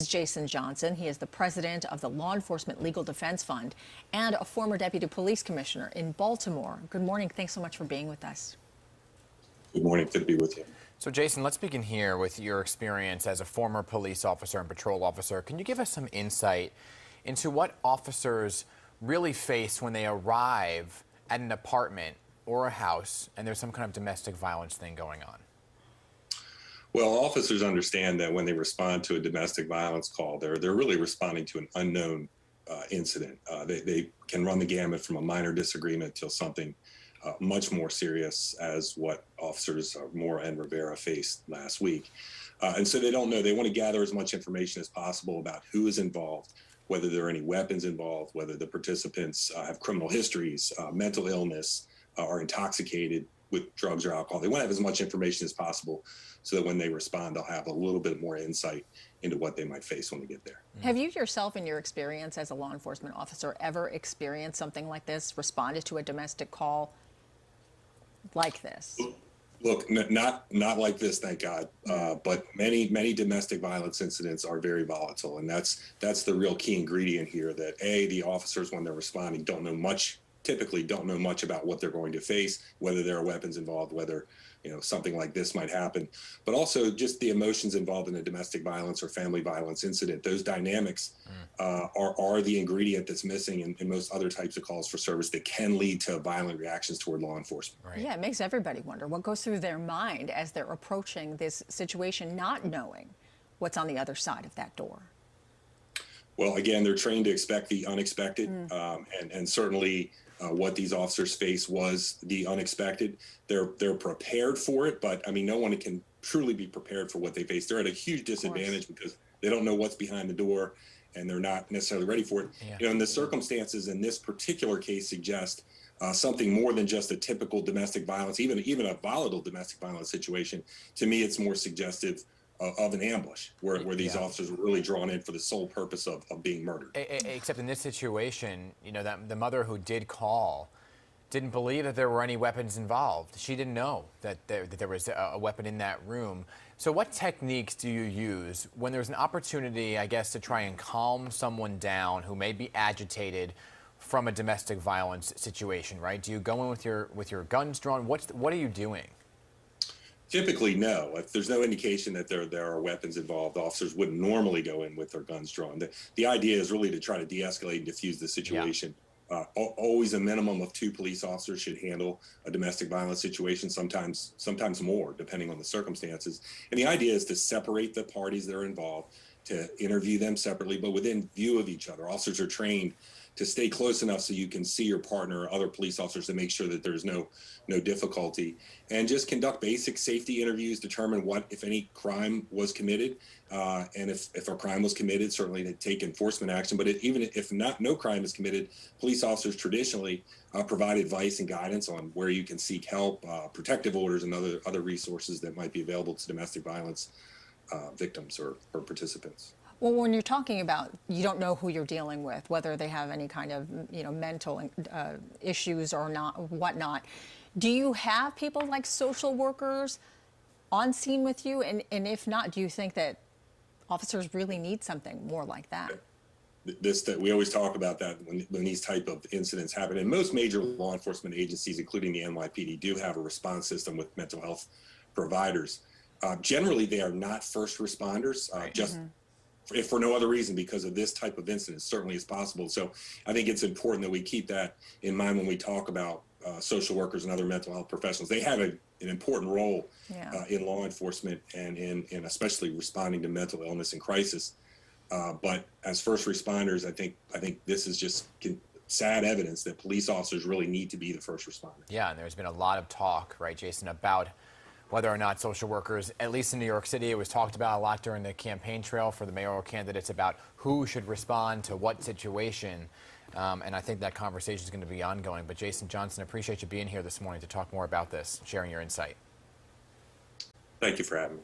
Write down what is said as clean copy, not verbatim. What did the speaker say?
Jason Johnson. He is the president of the Law Enforcement Legal Defense Fund and a former deputy police commissioner in Baltimore. Good morning. Thanks so much for being with us. Good morning. Good to be with you. So, Jason, let's begin here with your experience as a former police officer and patrol officer. Can you give us some insight into what officers really face when they arrive at an apartment or a house and there's some kind of domestic violence thing going on? Well, officers understand that when they respond to a domestic violence call, they're really responding to an unknown incident. They can run the gamut from a minor disagreement till something much more serious, as what officers Moore and Rivera faced last week. And so they don't know. They want to gather as much information as possible about who is involved, whether there are any weapons involved, whether the participants have criminal histories, mental illness, are intoxicated with drugs or alcohol. They want to have as much information as possible so that when they respond, they'll have a little bit more insight into what they might face when they get there. Have you yourself, in your experience as a law enforcement officer, ever experienced something like this, responded to a domestic call like this? Look, not like this, thank God. But many domestic violence incidents are very volatile, and that's the real key ingredient here. That the officers, when they're responding, typically don't know much about what they're going to face, whether there are weapons involved, whether something like this might happen, but also just the emotions involved in a domestic violence or family violence incident. Those dynamics are the ingredient that's missing in most other types of calls for service that can lead to violent reactions toward law enforcement. Right. Yeah, it makes everybody wonder what goes through their mind as they're approaching this situation, not knowing what's on the other side of that door. Well, again, they're trained to expect the unexpected, and certainly what these officers face was the unexpected. They're prepared for it, but I mean, no one can truly be prepared for what they face. They're at a huge disadvantage because they don't know what's behind the door, and they're not necessarily ready for it. Yeah. And the circumstances in this particular case suggest something more than just a typical domestic violence, even a volatile domestic violence situation. To me, it's more suggestive of an ambush where these officers were really drawn in for the sole purpose of being murdered. Except in this situation, that the mother who did call didn't believe that there were any weapons involved. She didn't know that there was a weapon in that room. So what techniques do you use when there's an opportunity, I guess, to try and calm someone down who may be agitated from a domestic violence situation, right? Do you go in with your guns drawn? What are you doing? Typically, no. If there's no indication that there are weapons involved, officers wouldn't normally go in with their guns drawn. The idea is really to try to de-escalate and diffuse the situation. Yeah. Always a minimum of 2 police officers should handle a domestic violence situation, sometimes more, depending on the circumstances. And the idea is to separate the parties that are involved, to interview them separately, but within view of each other. Officers are trained to stay close enough so you can see your partner or other police officers to make sure that there's no difficulty, and just conduct basic safety interviews, determine what, if any, crime was committed, and if a crime was committed, certainly to take enforcement action. But even if no crime is committed, police officers traditionally provide advice and guidance on where you can seek help, protective orders, and other resources that might be available to domestic violence victims or participants. Well, when you're talking about you don't know who you're dealing with, whether they have any kind of mental issues or not, whatnot, do you have people like social workers on scene with you? And if not, do you think that officers really need something more like that? That we always talk about that when these type of incidents happen. And most major law enforcement agencies, including the NYPD, do have a response system with mental health providers. Generally, they are not first responders, if for no other reason, because of this type of incident, certainly is possible. So I think it's important that we keep that in mind when we talk about social workers and other mental health professionals. They have an important role in law enforcement and in especially responding to mental illness and crisis. But as first responders, I think this is just sad evidence that police officers really need to be the first responder. Yeah, and there's been a lot of talk, right, Jason, about whether or not social workers, at least in New York City, it was talked about a lot during the campaign trail for the mayoral candidates about who should respond to what situation. And I think that conversation is going to be ongoing. But Jason Johnson, appreciate you being here this morning to talk more about this, sharing your insight. Thank you for having me.